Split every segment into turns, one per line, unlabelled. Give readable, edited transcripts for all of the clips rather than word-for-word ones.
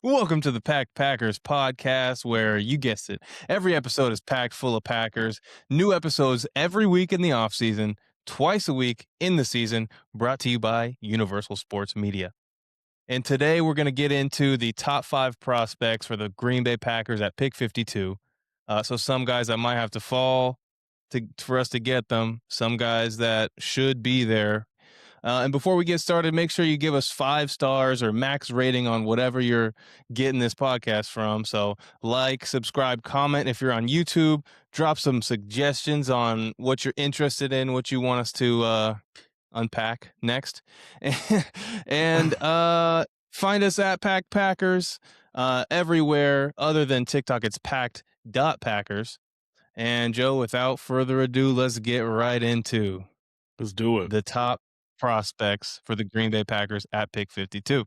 Welcome to the Packed Packers podcast, where you guessed it, every episode is packed full of Packers. New episodes every week in the offseason, twice a week in the season, brought to you by Universal Sports Media. And today we're going to get into the top 5 prospects for the Green Bay Packers at pick 52. So some guys that might have to fall for us to get them, some guys that should be there. And before we get started, make sure you give us 5 stars or max rating on whatever you're getting this podcast from. So like, subscribe, comment. If you're on YouTube, drop some suggestions on what you're interested in, what you want us to unpack next. And find us at Packed Packers everywhere other than TikTok. It's packed.packers. And Joe, without further ado, let's get right into
Let's do it.
the top prospects for the Green Bay Packers at pick 52.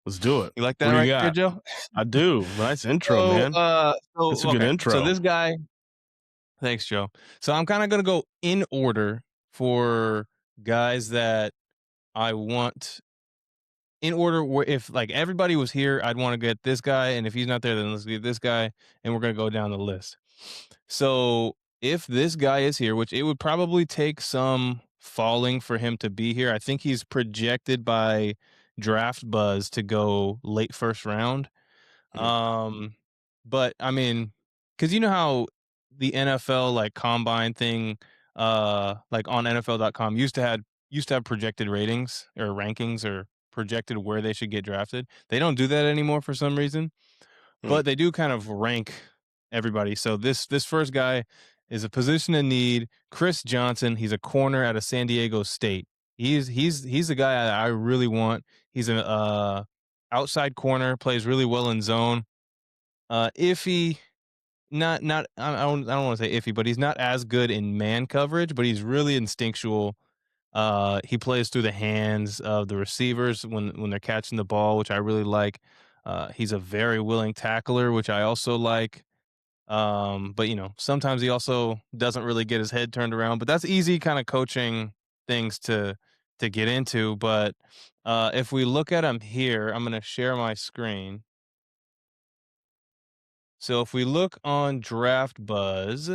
Let's do it.
You like that
What do
right
you
there,
got?
Joe?
I do. Nice intro, man. It's a good intro.
So this guy, thanks, Joe. So I'm kind of going to go in order for guys that I want. In order, where if like everybody was here, I'd want to get this guy, and if he's not there, then let's get this guy, and we're going to go down the list. So if this guy is here, which it would probably take some falling for him to be here, I think he's projected by Draft Buzz to go late first round. But I mean, because you know how the NFL like combine thing, like on NFL.com used to have projected ratings or rankings or projected where they should get drafted. They don't do that anymore for some reason, but they do kind of rank everybody. So this first guy is a position in need. Chris Johnson. He's a corner out of San Diego State. He's the guy I really want. He's an outside corner, plays really well in zone. Iffy, not I don't want to say iffy, but he's not as good in man coverage, but he's really instinctual. He plays through the hands of the receivers when they're catching the ball, which I really like. He's a very willing tackler, which I also like. But sometimes he also doesn't really get his head turned around, but that's easy kind of coaching things to get into. But if we look at him here, I'm going to share my screen. So if we look on Draft Buzz,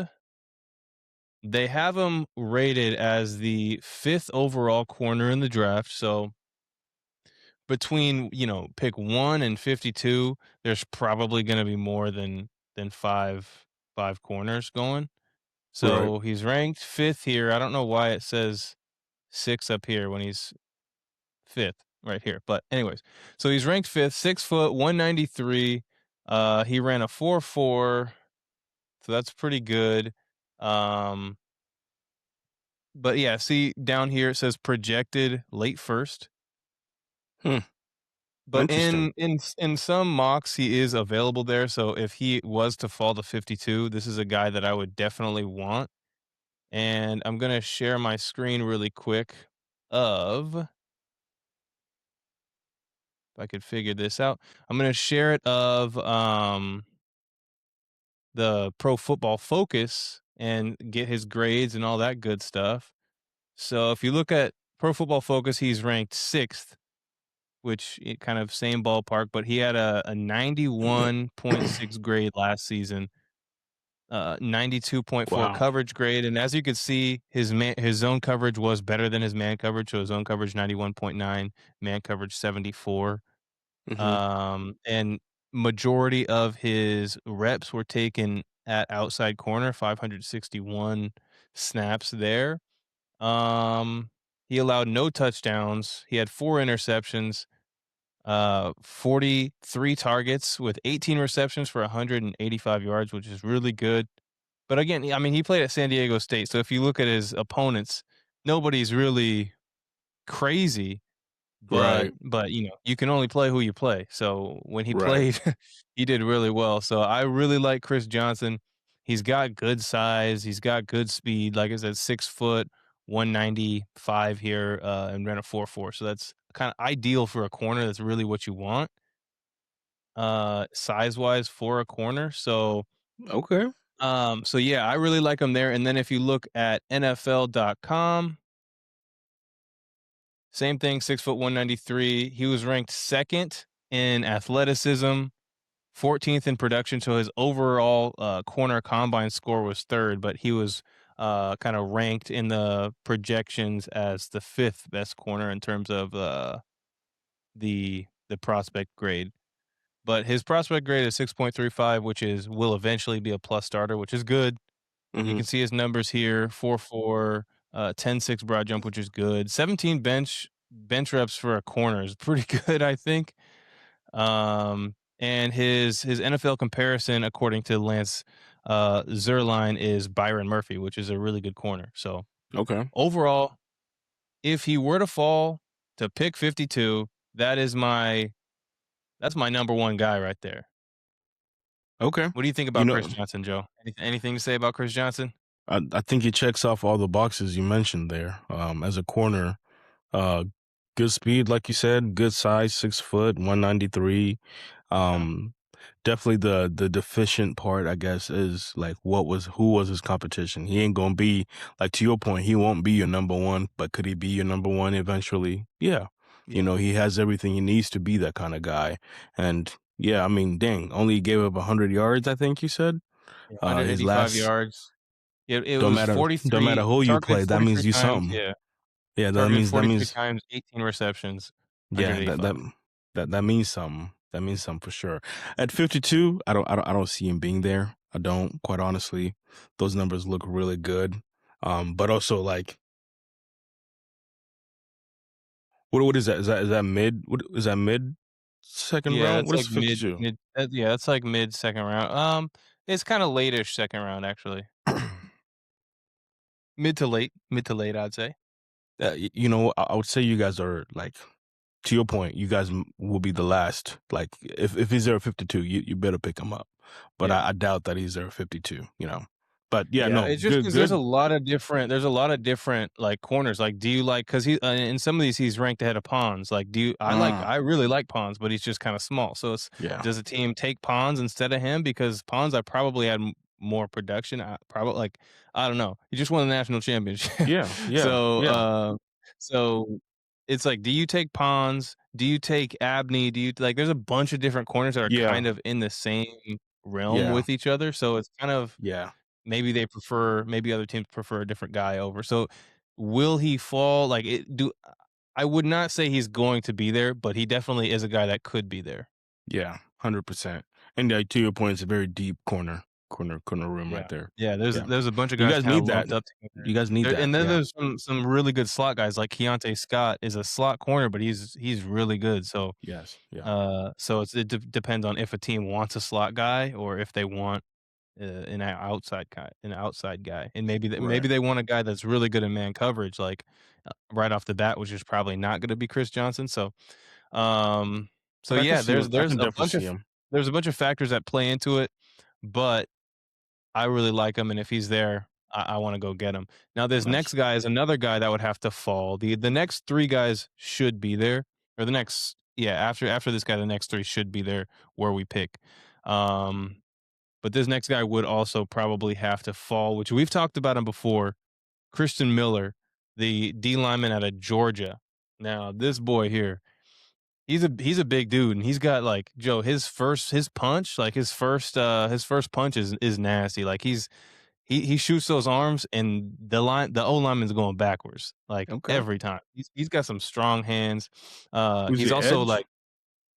they have him rated as the 5th overall corner in the draft. So between, pick 1 and 52, there's probably going to be more than five corners going. So He's ranked 5th here. I don't know why it says 6 up here when he's 5th right here. But anyways, so he's ranked 5th, 6 foot, 193. He ran a 4.4, so that's pretty good. But yeah, see down here it says projected late first. But in some mocks he is available there. So if he was to fall to 52, this is a guy that I would definitely want. And I'm gonna share my screen really quick if I could figure this out. I'm gonna share it of the Pro Football Focus and get his grades and all that good stuff. So if you look at Pro Football Focus, he's ranked 6th, which kind of same ballpark, but he had a 91.6 grade last season, 92.4 coverage grade. And as you can see, his zone coverage was better than his man coverage. So his zone coverage 91.9, man coverage 74. And majority of his reps were taken at outside corner, 561 snaps there. He allowed no touchdowns. He had 4 interceptions, 43 targets with 18 receptions for 185 yards, which is really good. But again, I mean, he played at San Diego State. So if you look at his opponents, nobody's really crazy. But you can only play who you play. So when he played, he did really well. So I really like Chris Johnson. He's got good size. He's got good speed. Like I said, 6 foot, 195 here, and ran a 4.4. So that's kind of ideal for a corner. That's really what you want. Size wise for a corner. So so yeah, I really like him there. And then if you look at NFL.com. Same thing, 6 foot, 193. He was ranked 2nd in athleticism, 14th in production. So his overall corner combine score was third, but he was kind of ranked in the projections as the fifth best corner in terms of the prospect grade. But his prospect grade is 6.35, which is will eventually be a plus starter, which is good. You can
Mhm.
see his numbers here: 4.4, 10.6 broad jump, which is good. 17 bench reps for a corner is pretty good, I think. And his NFL comparison, according to Lance Zierlein, is Byron Murphy, which is a really good corner. So
Okay.
overall, if he were to fall to pick 52, that's my number one guy right there.
Okay.
What do you think
You
about Chris
know,
Johnson, Joe? Anything to say about Chris Johnson?
I think he checks off all the boxes you mentioned there. As a corner, uh, good speed, like you said, good size, 6 foot, 193.
Yeah,
Um, Definitely the deficient part, I guess, is like who was his competition? He ain't gonna be like to your point, he won't be your number one, but could he be your number one eventually? Yeah.
yeah,
He has everything he needs to be that kind of guy. And yeah, I mean, dang, only gave up 100 yards, I think you said.
yeah.
His
185
last
yards. It
don't
was
matter
43
who you
targeted
play, that means
43
you
times.
something.
Yeah,
Yeah,
targeted
that
43
means
times, 18 receptions,
yeah,
185.
that means something. That means something for sure. At 52, I don't see him being there. I don't, quite honestly. Those numbers look really good. But also like what is that? Is that mid? What is that mid second
Yeah,
round?
that's
What
like
is 52?
yeah, that's like mid second round. It's kind of late-ish second round actually. Mid to late, I'd say.
I would say you guys are like to your point, you guys will be the last. Like if he's there at 52, you better pick him up. But
Yeah.
I doubt that he's there at 52, you know. But yeah,
Yeah,
no,
it's just
good,
because there's a
good.
lot of different, like, corners, like, do you like? Because in some of these, he's ranked ahead of Pons, like,
Uh,
I really like Pons, but he's just kinda small, so it's
yeah.
does the team take Pons instead of him? Because Pons, I probably had m more production, I don't know, he just won the national championship.
Yeah, yeah,
So,
yeah,
so it's like, do you take Pons? Do you take Abney? Do you like, there's a bunch of different corners that are
yeah,
kind of in the same realm
yeah,
with each other, so it's kind of
yeah,
maybe other teams prefer a different guy over. So, will he fall? Like, I would not say he's going to be there, but he definitely is a guy that could be there.
yeah, 100%. And to your point, it's a very deep corner room right
Yeah.
there.
Yeah,
Yeah,
there's a bunch of
you
guys
guys
kinda
need that.
lumped up together.
You guys need
There
that.
and then
Yeah.
there's some really good slot guys, like Keontae Scott is a slot corner, but he's really good. So,
Yes. Yeah.
it depends on if a team wants a slot guy or if they want an outside guy, and maybe
Right.
they want a guy that's really good in man coverage, like, right off the bat, which is probably not gonna be Chris Johnson. So, um,
But I can
yeah,
see him. I can definitely see him.
there's a bunch of factors that play into it, but I really like him, and if he's there, I wanna go get him. Now, this
Nice.
next guy is another guy that would have to fall. The next 3 guys should be there, or the next yeah, after this guy, the next 3 should be there where we pick. Um but this next guy would also probably have to fall, which we've talked about him before. Christian Miller, the D lineman out of Georgia. Now, this boy here, he's a big dude, and he's got like Joe. His punch, like his first punch is nasty. Like he shoots those arms, and the O lineman's going backwards like
Okay.
every time. He's got some strong hands.
Who's
He's
the
also
edge?
like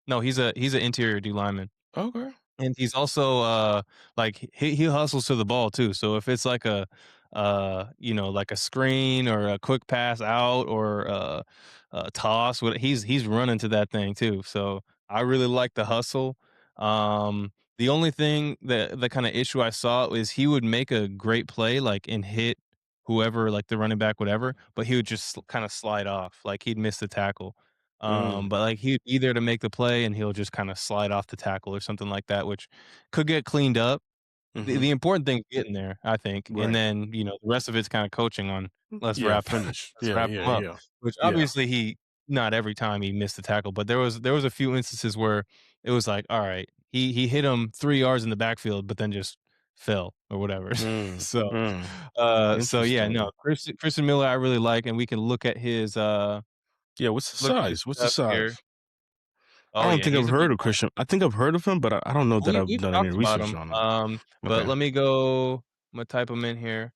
no, he's an interior D lineman.
Okay.
And he's also, like, he hustles to the ball too, so if it's like like a screen or a quick pass out or a toss, he's running to that thing too, so I really like the hustle. The only thing the kinda issue I saw is he would make a great play, like, and hit whoever, like, the running back, whatever, but he would just kinda slide off, like, he'd miss the tackle.
Mm.
But, like, he'd be there to make the play, and he'll just kinda slide off the tackle or something like that, which could get cleaned up.
Mm-hmm.
The important thing is getting there, I think, and
Right.
then, the rest of it's kinda coaching on, "Let's
Yeah.
wrap
Finish.
let's
Yeah.
wrap
Yeah.
him up,"
Yeah.
which
Yeah.
obviously not every time he missed the tackle, but there was a few instances where it was like, "Alright, he hit him 3 yards in the backfield, but then just fell," or whatever.
Mm.
So,
Mm.
yeah,
Interesting.
no, Christian Miller, I really like, and we can
Yeah. What's the
look at his
size? What's the
stuff here.
size? I
Oh,
don't
yeah,
think I've
he's a big
heard of
body.
Christian. I think I've heard of him, but I don't know that I've
We've
done any
talked about
research
him,
on him.
but
Okay.
let me go Imma type him in here.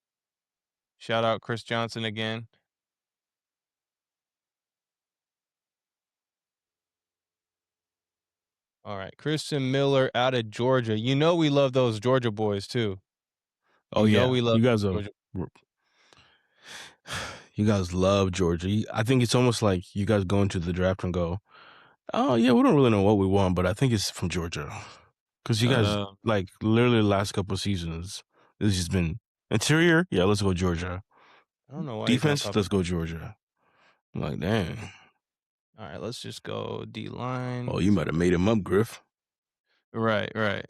Shout out Chris Johnson again. Alright, Christian Miller out of Georgia. You know we love those Georgia boys too.
Oh
You know
yeah,
we love
you
those
guys are.
Georgia.
You guys love Georgia. I think it's almost like you guys go into the draft and go, "Oh yeah, we don't really know what we want, but I think it's from Georgia." Because you guys
Um,
like literally the last couple of seasons, it's just been interior. Yeah, let's go Georgia.
I don't know why he's not
Defense,
popping.
let's go Georgia. I'm like, dang.
Alright, let's just go
Oh,
D-line.
you might have made him up, Griff.
Right, right.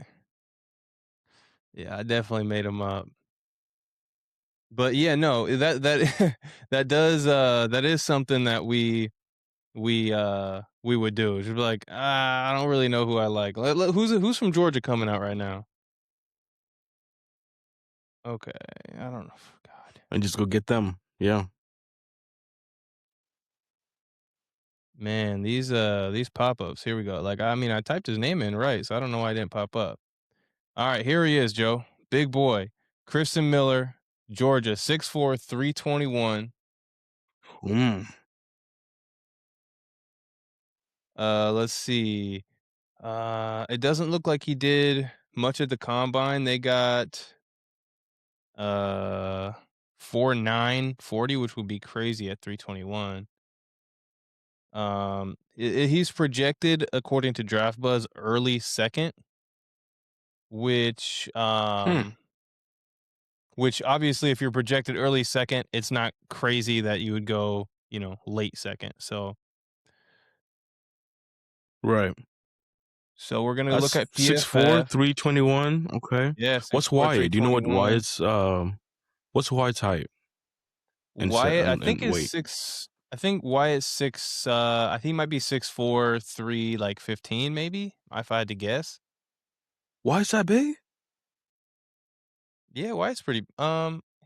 Yeah, I definitely made him up. But yeah, no, that that is something that we would do. Just be like, I don't really know who I like. Who's from Georgia coming out right now? Okay, I don't know. God,
And just go get them. Yeah.
man, these pop ups. Here we go. Like, I mean, I typed his name in right, so I don't know why I didn't pop up. All right, here he is, Joe, big boy, Christen Miller, Georgia, 6'4", 321.
Mm.
Let's see. It doesn't look like he did much at the combine. They got uh 4.9 40, which would be crazy at 321. He's projected according to Draft Buzz early second, which
Hmm.
which obviously if you're projected early second, it's not crazy that you would go, late second.
Right.
So we're gonna look
That's
at
6'4",
PFF.
321. Okay.
Yeah,
What's
6'4",
Wyatt? Do you know what
321.
what's Wyatt's height and set
Wyatt, I think
and
is
weight?
6. I think Wyatt's 6. I think he might be 6'4", 3 like 15 maybe. If I had to guess.
Why is that big?
Yeah, Wyatt's pretty.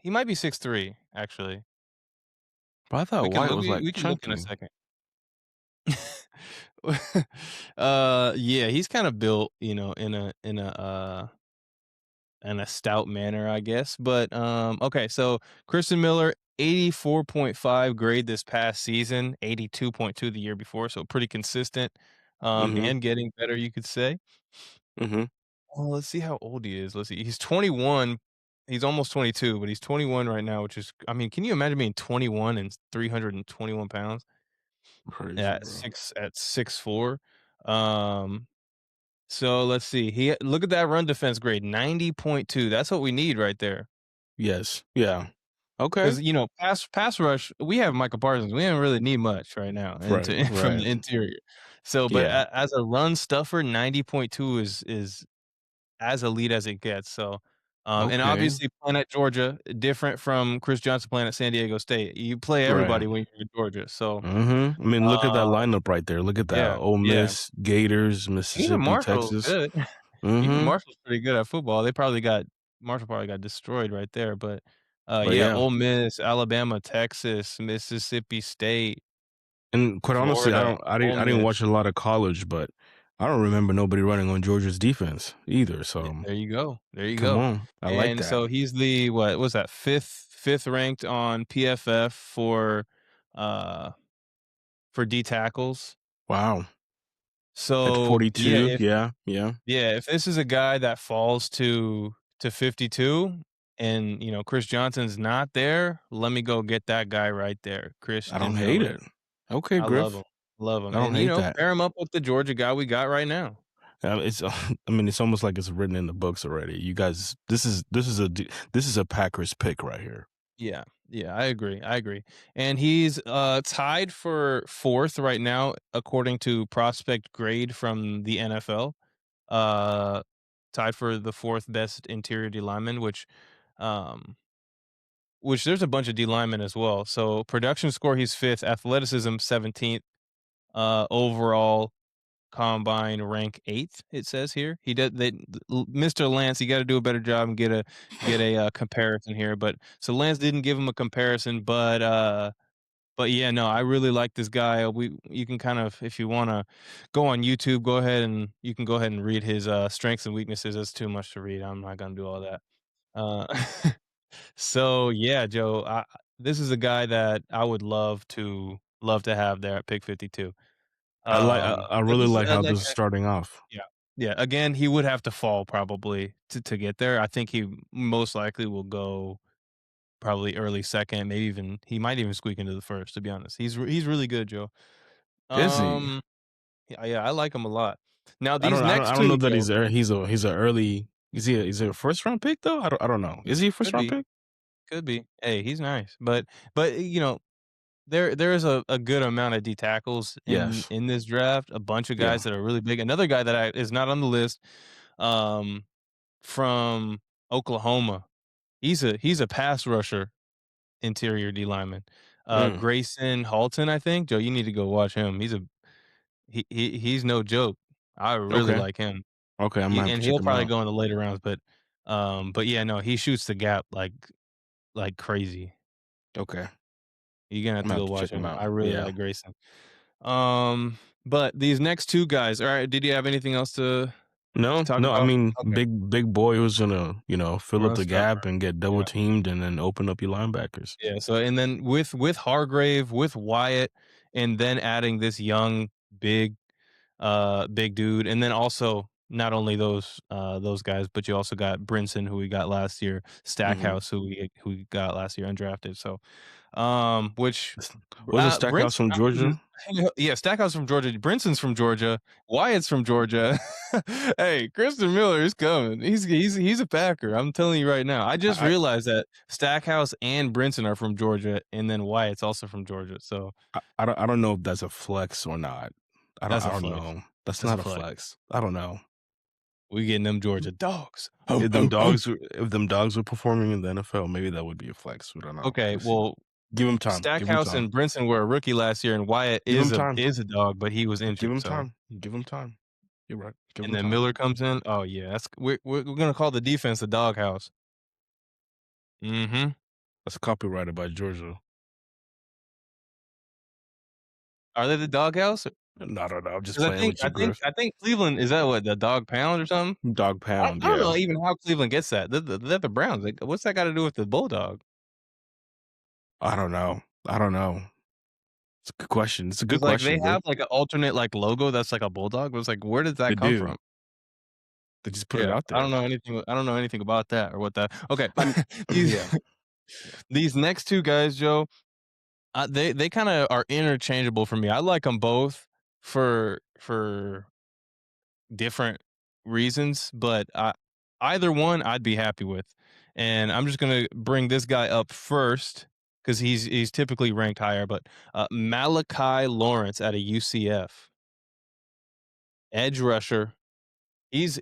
He might be 6'3", actually.
But I thought Wyatt was like
We can look in a
chunky.
second. Yeah, he's kind of built, in a stout manner, I guess. But okay, so Christen Miller, 84.5 grade this past season, 82.2 the year before, so pretty consistent,
Mm-hmm.
and getting better, you could say.
Mm-hmm.
Oh, let's see how old he is. Let's see. He's 21. He's almost 22, but he's 21 right now, which is, I mean, can you imagine being 21 and 321 pounds
Crazy,
at
bro.
6'4"? Um, so let's see. Look at that run defense grade, 90.2. That's what we need right there.
Yes. Yeah. Okay.
Because pass rush, we have Michael Parsons. We don't really need much right now
Right.
into from
Right.
the interior. So, but
Yeah.
as a run stuffer, 90.2 is as elite as it gets. So, and
Okay.
obviously playing at Georgia, different from Chris Johnson playing at San Diego State. You play
Right.
everybody when you're in Georgia. So,
Mm-hmm. I mean, look at that
uh,
lineup right there. Look at that.
yeah,
Ole
yeah.
Miss, Gators,
Even
Mississippi,
Marshall's
Texas.
good. Even
Mm-hmm.
Marshall's pretty good at football. Marshall probably got destroyed right there, but,
But
yeah,
yeah.
Ole Miss, Alabama, Texas, Mississippi State,
And quite honestly,
Florida, Ole
I didn't watch
Miss.
a lot of college, but I don't remember nobody running on Georgia's defense either.
Yeah,
So
there you go, there you
come
go.
on. I like
And
that.
so he's the what was that, 5th ranked on PFF uh, for D tackles.
Wow. At
So, yeah,
42. Yeah. Yeah.
if this is a guy that falls to 52 and, Chris Johnson's not there, let me go get that guy right there,
I don't
Christian
hate
Miller.
it. Okay,
I love him,
Griff.
love him,
I don't
and,
hate that.
pair him up with the Georgia guy we got right now.
It's I mean, it's almost like it's written in the books already. You guys, this is a Packers pick right here.
Yeah, yeah, I agree, and he's, tied for 4th right now according to prospect grade from the NFL, uh, tied for the 4th best interior D lineman, um which there's a bunch of D linemen as well. So production score, he's 5th, athleticism 17th, overall combine rank 8th. It says here Mr. Lance. You got to do a better job and get a comparison here. But so Lance didn't give him a comparison, but But yeah, no, I really like this guy. You can kind of, if you wanna go on YouTube, go ahead and you can go ahead and read his, strengths and weaknesses. It's too much to read. I'm not gonna do all that. Uh, so yeah, Joe, this is a guy that I would love to have there at pick 52.
I
But
really
this is,
like how
like,
this is starting off.
yeah. Yeah, again, he would have to fall probably to get there. I think he most likely will go probably early second, maybe even he might even squeak into the first, to be honest. He's really good, Joe.
Is he?
Um, yeah, I like him a lot. Now these
I
next
don't
2,
know that
Joe,
he's a early. Is he a first round pick though? I don't know. Is he a first
could
round
be,
pick?
could be. Hey, he's nice, but, there is a good amount of D tackles
Yes.
in this draft, a bunch of
Yeah.
guys that are really big. Another guy that I is not on the list, um, from Oklahoma. He's a pass rusher, interior D lineman.
Mm,
Grayson Halton, I think. Joe, you need to go watch him. He's no joke. I really
okay.
like him.
Okay. I'm gonna have to
And
check
he'll
him
probably
out.
go in the later rounds, but yeah, no, he shoots the gap like crazy.
Okay.
You're gonna have
I'm
to
gonna have
go
to check
watch
him
him.
out.
I really
Yeah.
like Grayson. But these next 2 guys, alright, did you have anything else to
No,
talk
no. I
about?
mean,
Okay,
big boy who's gonna fill up
run
the
stopper.
gap and get double
Yeah.
teamed and then open up your linebackers.
Yeah, so and then with Hargrave, with Wyatt, and then adding this young, big, big dude, and then also not only those guys, but you also got Brinson, who we got last year,
Hmm.
Stackhouse, who we got last year undrafted, so, which
Wasn't Stackhouse
Brinson
from Georgia?
yeah, Stackhouse from Georgia, Brinson's from Georgia, Wyatt's from Georgia. Hey, Christen Miller is coming. He's a Packer, I'm telling you right now. I just
I,
realized that Stackhouse and Brinson are from Georgia, and then Wyatt's also from Georgia, so
I don't know if that's a flex or not.
that's
I
a
don't
flex.
know. That's
That's a
not a
flex.
flex. I don't know.
We getting them Georgia dogs.
If them dogs were performing in the NFL, maybe that would be a flex. We don't know.
Okay,
We'll see.
well,
Give him time. Give him
Stackhouse
time.
and Brinson were a rookie last year, and Wyatt
Give him time.
is a dog, but he was
Give
injured,
him
so
time. Give him time. You're right. Give
and
him
then
time.
Miller comes in. Oh, yeah, that's we're gonna call the defense the doghouse. Mhm.
That's copyrighted by Georgia.
Are they the doghouse?
No, I don't know. I'm just
'Cause
playing with you, Griff.
I think Cleveland is that what, the dog pound or something?
Dog pound.
I don't
Yeah.
know even how Cleveland gets that. They're the Browns, like, what's that gotta do with the Bulldog?
I don't know. I don't know. It's a good question. It's a
'Cause,
good
like, they
question, Griff.
have, like, an alternate, like, logo that's like a bulldog. It's like, where did
They
that come
do.
from?
They just put it
Yeah,
out there.
I don't know anything about that or what that okay.
I'm
These
yeah. Yeah.
these next 2 guys, Joe, they kinda are interchangeable for me. I like them both for different reasons, but either one I'd be happy with. And I'm just gonna bring this guy up first because he's typically ranked higher, but, Malachi Lawrence out of UCF, edge rusher. He's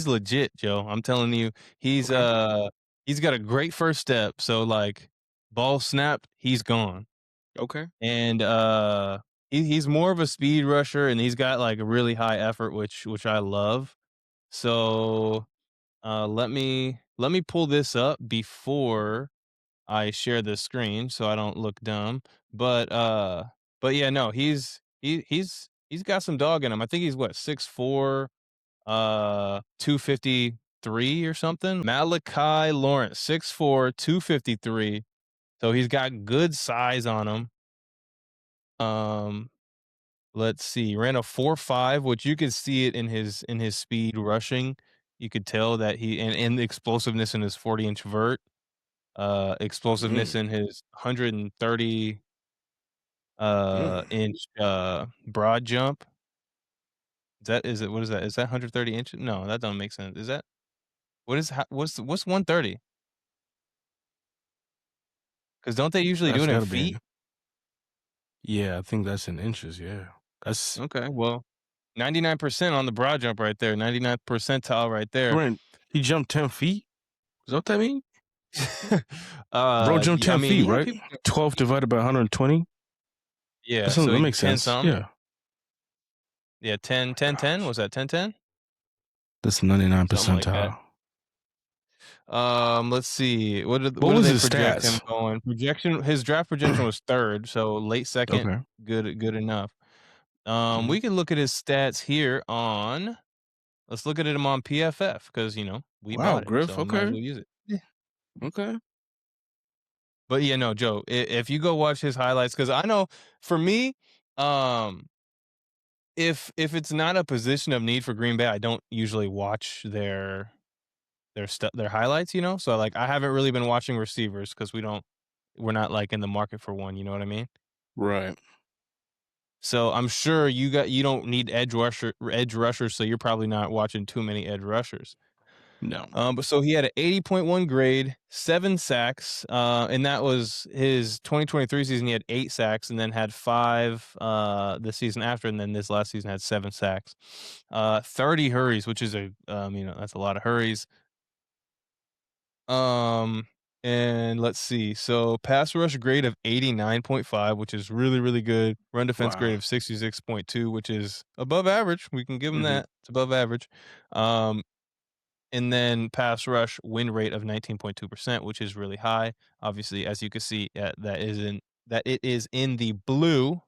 legit, Joe. I'm telling you, he's,
Okay.
uh he's got a great first step, so, like, ball snapped, he's gone.
Okay.
And, he's more of a speed rusher, and he's got, like, a really high effort, which I love. So, let me pull this up before I share the screen so I don't look dumb. But, uh but yeah, no, he's got some dog in him. I think he's what, 6'4", 253 or something? Malachi Lawrence, 6'4", 253. So he's got good size on him. Um, let's see, ran a 4.5, which you could see it in his speed rushing. You could tell that and the explosiveness in his 40-inch vert, explosiveness
Mm,
in his 130
mm.
inch broad jump. Is it what is that? Is that 130 inches? No, that don't make sense. Is that what's 130? Because don't they usually do
That's
it in
gotta be
feet?
in yeah, I think that's in inches, yeah. That's
Okay, well, 99% on the broad jump right there, 99th percentile right there.
Brent, he jumped 10 feet? Is that what that mean? Bro jumped
I
10
mean,
feet,
yeah,
right?
people jump 10
12
feet.
divided by 120?
Yeah, so
That
he
makes
10
sense.
something?
Yeah.
Yeah, 10.
Gosh.
Was that 10?
That's 99
Something like that.
percentile.
Let's see.
What
What do
was
they
his
project him
stats?
going? His draft projection was third, so late second,
Okay.
good enough.
Mhm.
We can look at his stats here on. Let's look at him on PFF because we
Wow,
bought it,
Griff.
so might as
Okay.
well use it. Yeah.
Okay.
But yeah, no, Joe. If you go watch his highlights, because I know for me, um, if it's not a position of need for Green Bay, I don't usually watch their highlights. So like I haven't really been watching receivers because we're not like in the market for one. You know what I mean?
Right.
So I'm sure you don't need edge rushers, so you're probably not watching too many edge rushers.
No.
But so he had an 80.1 grade, 7 sacks, and that was his 2023 season. He had 8 sacks, and then had five the season after, and then this last season had 7 sacks, 30 hurries, which is that's a lot of hurries. Um, and let's see. So pass rush grade of 89.5, which is really, really good. Run defense grade
Wow.
of 66.2, which is above average. We can give him
Mhm.
that. It's above average. Um, and then pass rush win rate of 19.2%, which is really high. Obviously, as you can see, that it is in the blue.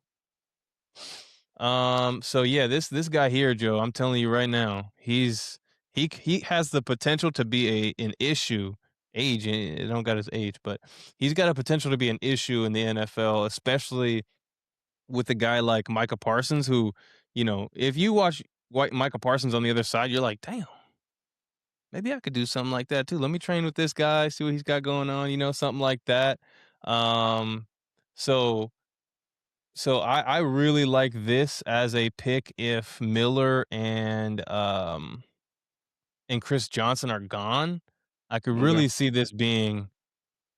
So yeah, this guy here, Joe, I'm telling you right now, he has the potential to be an issue. I don't got his age, but he's got a potential to be an issue in the NFL, especially with a guy like Micah Parsons, who, if you watch White Micah Parsons on the other side, you're like, damn, maybe I could do something like that too. Let me train with this guy, see what he's got going on, something like that. Um, so I really like this as a pick if Miller and Chris Johnson are gone. I could
Okay.
really see this being,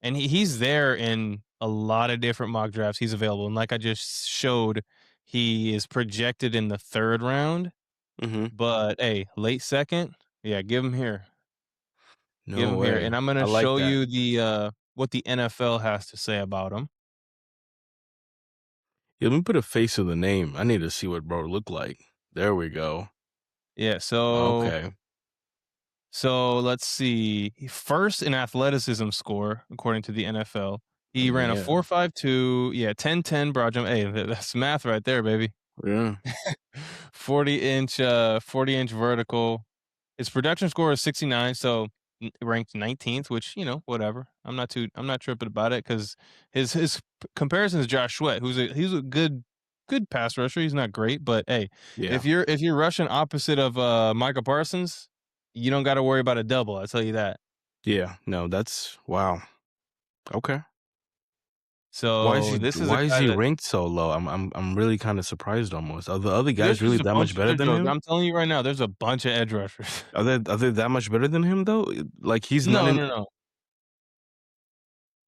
and he's there in a lot of different mock drafts. He's available, and like I just showed, he is projected in the third round.
Mhm.
But hey, late second, yeah, give
No
him here,
way.
and I'm
I
gonna
like
show
that.
you the what the NFL has to say about him.
Yeah, let me put a face to the name. I need to see what bro look like. There we go.
Yeah, so
Okay.
So let's see. First in athleticism score, according to the NFL.
I
He
mean,
ran a
yeah.
4.52, yeah, 10-10 broad jump. Hey, that's math right there, baby.
Yeah.
40-inch vertical. His production score is 69, so ranked 19th, which, whatever. I'm not tripping about it cuz his comparison is Josh Sweat, he's a good pass rusher. He's not great, but hey,
Yeah.
if you're rushing opposite of Micah Parsons, you don't got to worry about a double, I'll tell you that.
Yeah. No, that's wow. Okay.
So this is a
Why is
guy
he
that
ranked so low? I'm really kind of surprised almost. Are the other
there's
guys really
just a
that much
bunch
better than him?
I'm telling you right now, there's a bunch of edge rushers.
Are they that much better than him though? Like he's not
No,
in.
no, no.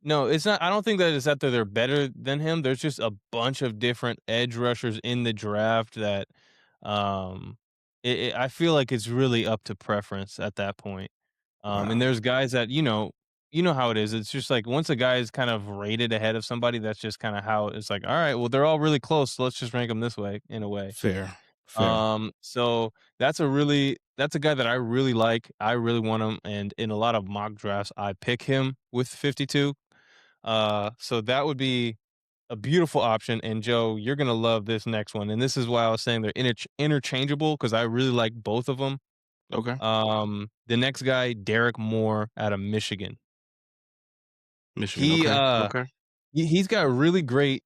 No, it's not. I don't think that it's that they're better than him. There's just a bunch of different edge rushers in the draft that, um, I feel like it's really up to preference at that point. And
Wow.
there's guys that you know how it is. It's just like once a guy is kind of rated ahead of somebody, that's just kind of how it's like. All right, well they're all really close, so let's just rank them this way in a way.
Fair. Fair.
So that's a guy that I really like. I really want him, and in a lot of mock drafts, I pick him with 52. So that would be a beautiful option. And Joe, you're gonna love this next one. And this is why I was saying they're interchangeable because I really like both of them.
Okay.
The next guy, Derrick Moore out of Michigan.
Michigan.
He
Okay.
uh
Okay.
he's got a really great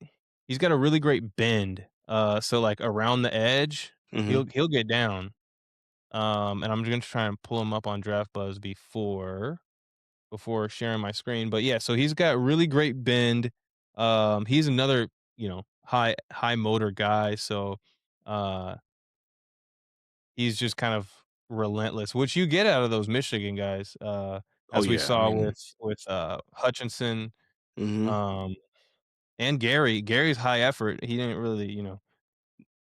bend. So like around the edge,
Mhm.
he'll get down. And I'm gonna try and pull him up on Draft Buzz before sharing my screen. But yeah, so he's got really great bend. He's another, high motor guy. So uh he's just kind of relentless, which you get out of those Michigan guys,
Oh
as we
yeah. I
saw
mean.
with Hutchinson,
Mhm.
um, and Gary. Gary's high effort. He didn't really,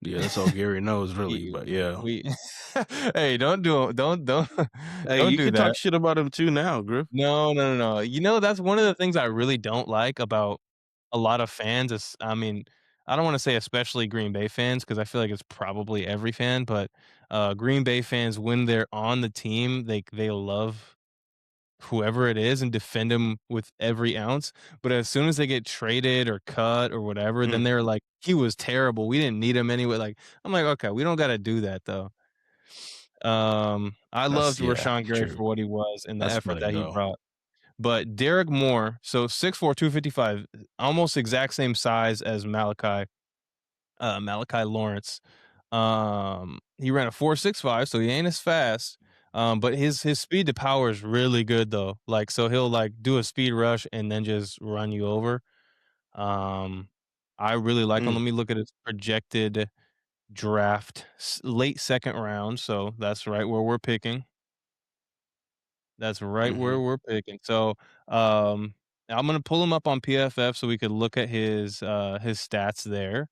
Yeah, that's all Gary knows really.
he
But yeah.
we hey, don't
Hey,
don't
you
do
can talk
that.
shit about him too now, Griff.
No, no, no, no. That's one of the things I really don't like about a lot of fans is I mean, I don't wanna say especially Green Bay fans because I feel like it's probably every fan, but, Green Bay fans, when they're on the team, they love whoever it is and defend him with every ounce. But as soon as they get traded or cut or whatever, then
Mm,
they're like, "He was terrible. We didn't need him anyway." Like, I'm like, "Okay, we don't gotta do that though." I
that's
loved
yeah,
Rashawn Gary
true.
for what he was and the
That's
effort
funny
that he
though.
brought. But Derrick Moore, so 6'4", 255, almost exact same size as Malachi Lawrence. He ran a 4.65, so he ain't as fast. But his speed to power is really good though. Like, so he'll like do a speed rush and then just run you over. Um, I really like him.
Mm,
Let me look at his projected draft, late second round. So that's right where we're picking. That's right where
mhm.
we're picking. So, um, I'm gonna pull him up on PFF so we could look at his stats there.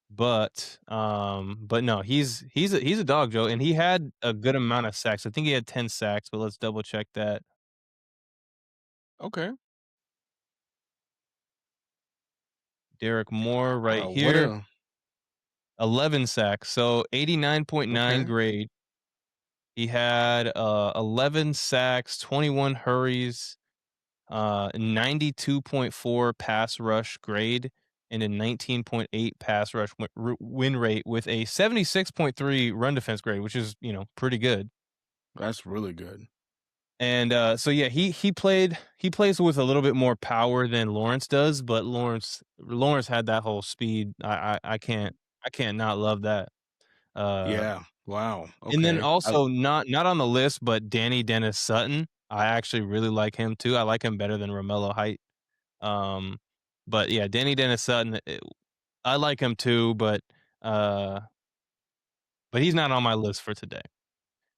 But no, he's a dog, Joe, and he had a good amount of sacks. I think he had 10 sacks, but let's double check that.
Okay.
Derrick Moore right
What
here,
a
11 sacks, so 89.9
okay.
grade. He had 11 sacks, 21 hurries, 92.4 pass rush grade, and a 19.8 pass rush win rate with a 76.3 run defense grade, which is, pretty good.
That's really good.
And, so yeah, he plays with a little bit more power than Lawrence does, but Lawrence had that whole speed. I can't not love that. Uh,
Yeah. Wow.
and then
Okay.
also not on the list, but Danny Dennis Sutton. I actually really like him too. I like him better than Romello Height. Um, but yeah, Danny Dennis Sutton, I like him too, uh, but he's not on my list for today.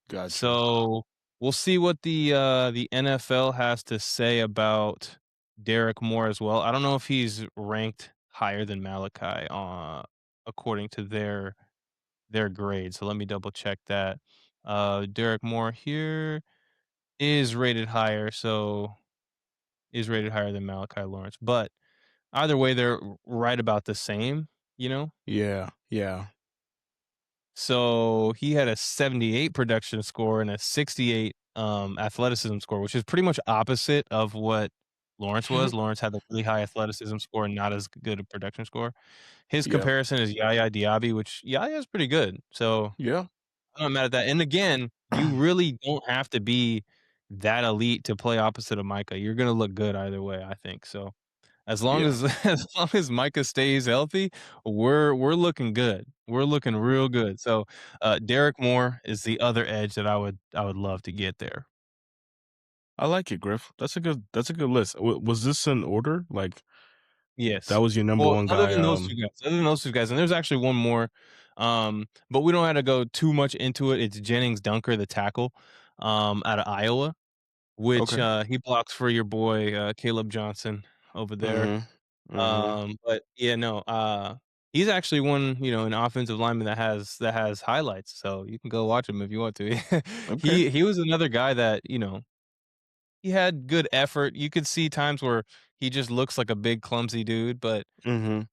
Gotcha.
So, we'll see what the NFL has to say about Derrick Moore as well. I don't know if he's ranked higher than Malachi, according to their grade, so let me double check that. Derrick Moore here is rated higher, so is rated higher than Malachi Lawrence, but either way, they're right about the same, you know?
Yeah. Yeah.
So he had a 78 production score and a 68 athleticism score, which is pretty much opposite of what Lawrence was. Lawrence had a really high athleticism score and not as good a production score. His
Yep.
comparison is Yaya Diaby, which Yaya is pretty good. So
Yeah.
I'm not mad at that. And again, you really don't have to be that elite to play opposite of Micah. You're gonna look good either way, I think. So as long
Yeah.
as as long as Micah stays healthy, we're looking good. We're looking real good. So, Derrick Moore is the other edge that I would love to get there.
I like it, Griff. That's a good list. Was this in order? Like that
Yes.
was your number
Well,
one
other
guy?
than those 2 guys and there's actually one more, but we don't have to go too much into it. It's Gennings Dunker, the tackle, out of Iowa, which,
Okay.
he blocks for your boy, Caleb Johnson over there.
Mhm. Mhm.
But yeah, no, he's actually one, an offensive lineman that has highlights, so you can go watch him if you want to.
Okay.
He was another guy that, he had good effort. You could see times where he just looks like a big clumsy dude,
Mhm.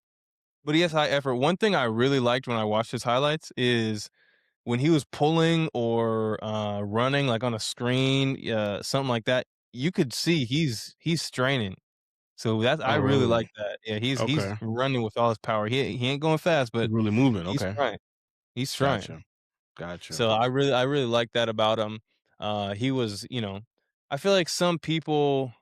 but he has high effort. One thing I really liked when I watched his highlights is when he was pulling or running like on a screen, something like that, you could see he's straining. So that's I
Oh,
really like
really?
that. Yeah, he's
Okay.
running with all his power. He ain't going fast, but
Really moving.
he's
Okay.
trying. He's trying.
Gotcha. Gotcha.
So I really like that about him. He was, I feel like some people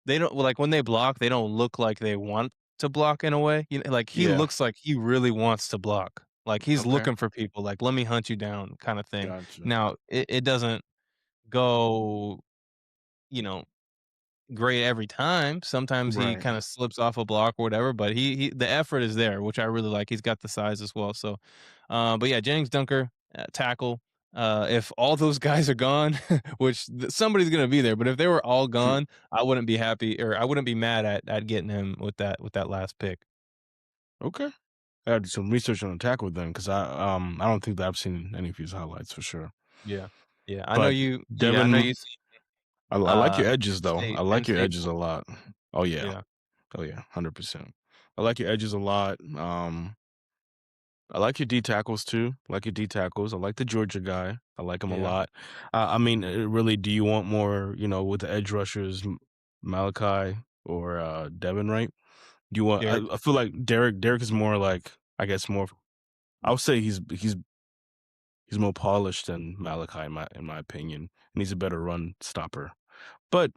they don't like when they block, they don't look like they want to block in a way. Like he
Yeah.
looks like he really wants to block. Like he's
Okay.
looking for people, like let me hunt you down, kind of thing.
Gotcha.
Now it doesn't go, you know, great every time. Sometimes he
Right.
kinda slips off a block or whatever, but he the effort is there, which I really like. He's got the size as well, so, but yeah, Jennings Dunker, tackle, if all those guys are gone, which somebody's gonna be there, but if they were all gone, I wouldn't be happy or I wouldn't be mad at getting him with that last pick.
Okay. I had some research on the tackle then, because I don't think that I've seen any of his highlights for sure.
Yeah. Yeah,
But
I know
Devin,
you see,
I like your edges
Penn
though.
State
I
Penn
like your
State
edges a
football.
lot. Oh yeah.
Yeah.
Oh yeah. 100%. I like your edges a lot. I like your D tackles too. I like your D tackles. I like the Georgia guy. I like him a
Yeah.
lot. I mean, really, do you want more? You know, with the edge rushers, Malachi or Devin, right? Do you want?
Derrick.
I feel like Derrick. Derrick is more like, I guess, more. I would say he's more polished than Malachi in my opinion, and he's a better run stopper. But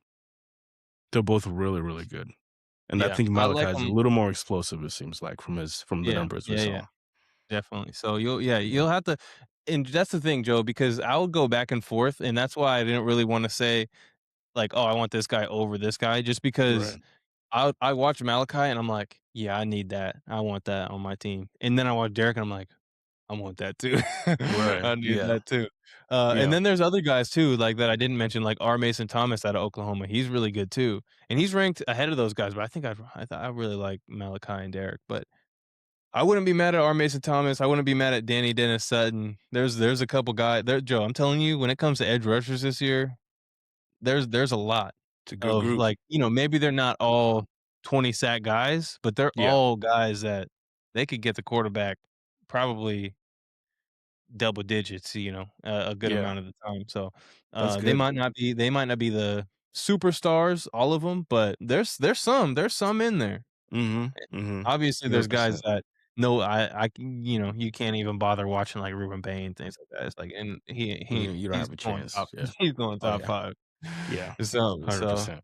they're both really really good, and I
Yeah.
think
I
Malachi
like
is a
him.
little more explosive. It seems like from the
Yeah.
numbers we
Yeah, yeah.
saw.
Definitely. So you'll yeah,
Yeah.
you'll have to and that's the thing, Joe, because I would go back and forth, and that's why I didn't really wanna say, like, "Oh, I want this guy over this guy," just because
Right.
I watch Malachi and I'm like, "Yeah, I need that. I want that on my team." And then I watch Derrick and I'm like, "I want that too.
Right.
I need
Yeah.
that too." And
Yeah.
then there's other guys too, like, that I didn't mention, like R. Mason Thomas out of Oklahoma. He's really good too, and he's ranked ahead of those guys, but I really like Malachi and Derrick, but I wouldn't be mad at R. Mason Thomas. I wouldn't be mad at Danny Dennis Sutton. There's a couple guys there, Joe. I'm telling you, when it comes to edge rushers this year, there's a lot
It's a good
of
group.
like, maybe they're not all 20 sack guys, but they're
Yeah.
all guys that they could get the quarterback probably double digits, a good
Yeah.
amount of the time. So
That's
they
good.
might not be the superstars, all of them, but there's some in there.
Mhm. Mhm.
Obviously, there's guys
100%.
that no, I can you can't even bother watching, like, Ruben Payne, things like that. It's like and
You don't
he's
have a
going top
chance. Yeah.
he's going
Oh,
top
yeah.
5.
Yeah.
So,
100%.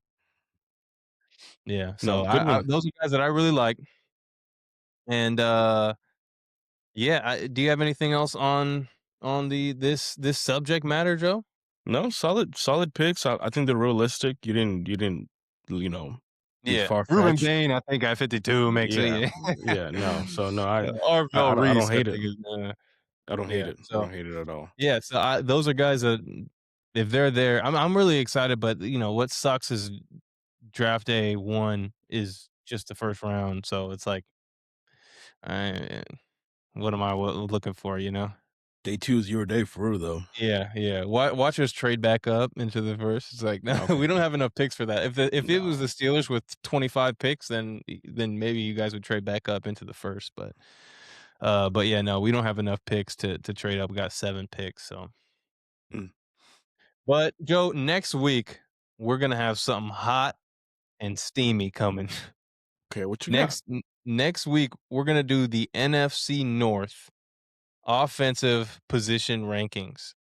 yeah,
No,
so
good
I
one.
those are guys that I really like, and, yeah, do you have anything else on this subject matter, Joe?
No, solid picks. I think they're realistic. You didn't, you know, be
Yeah, Ruben
far-fetched.
Payne, I think at 52 makes
Yeah.
it.
Yeah, no. So, no, I I I
Arvell
don't I don't
Reese, I
hate it.
think is,
I don't hate
yeah,
it. I
so
don't hate it at all.
yeah, so those are guys that if they're there, I'm really excited. But what sucks is draft day one is just the first round, so it's like, I, what am I looking for?
Day 2 is your day for real, though.
Yeah, yeah. Watch us trade back up into the first. It's like, no,
Okay.
we don't have enough picks for that. If it was
Nah.
the Steelers with 25 picks, then maybe you guys would trade back up into the first. But yeah, no, we don't have enough picks to trade up. We got 7 picks, so.
Mm.
But Joe, next week we're gonna have something hot and steamy coming.
Okay, what you got?
Next week we're gonna do the NFC North offensive position rankings.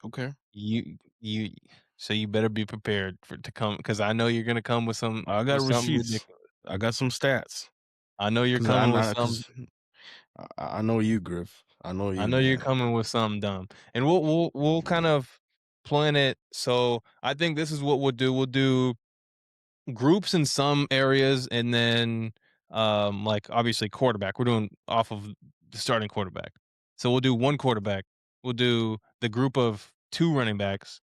Okay.
You so you better be prepared to come because I know you're gonna come with some
I got
with something
receipts.
ridiculous.
I got some stats.
I know you're
'Cause I
coming with
I
some.
'cause I know you, Griff. I know
I
you,
know you're
man.
coming with something dumb, and we'll kind of plan it. So I think this is what we'll do. We'll do groups in some areas, and then like obviously quarterback. We're doing off of the starting quarterback. So we'll do one quarterback. We'll do the group of two running backs.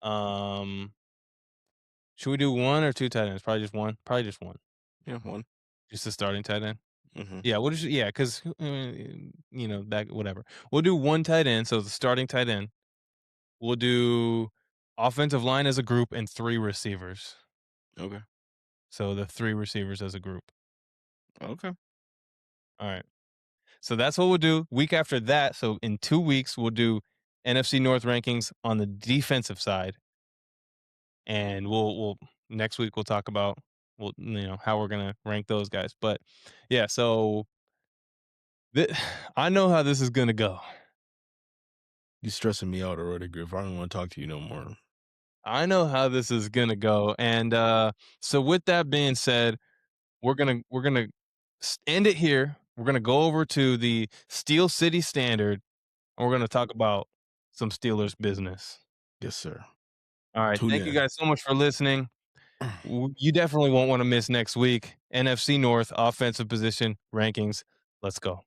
Um, should we do one or two tight ends? Probably just one. Probably just one.
Yeah, one.
Just the starting tight end.
Mhm.
Yeah, we'll just yeah, because that whatever. We'll do one tight end. So the starting tight end. We'll do offensive line as a group and three receivers.
Okay.
So the three receivers as a group.
Okay.
All right. So that's what we'll do. Week after that, so in 2 weeks, we'll do NFC North rankings on the defensive side, and we'll next week we'll talk about how we're gonna rank those guys. But yeah, so I know how this is gonna go.
You stressing me out already, Griff. I don't wanna talk to you no more.
I know how this is gonna go, and so with that being said, we're gonna end it here. We're gonna go over to the Steel City Standard, and we're gonna talk about some Steelers business.
Yes, sir.
All right.
Tune
Thank you
in.
guys so much for listening. You definitely won't want to miss next week. NFC North offensive position rankings. Let's go.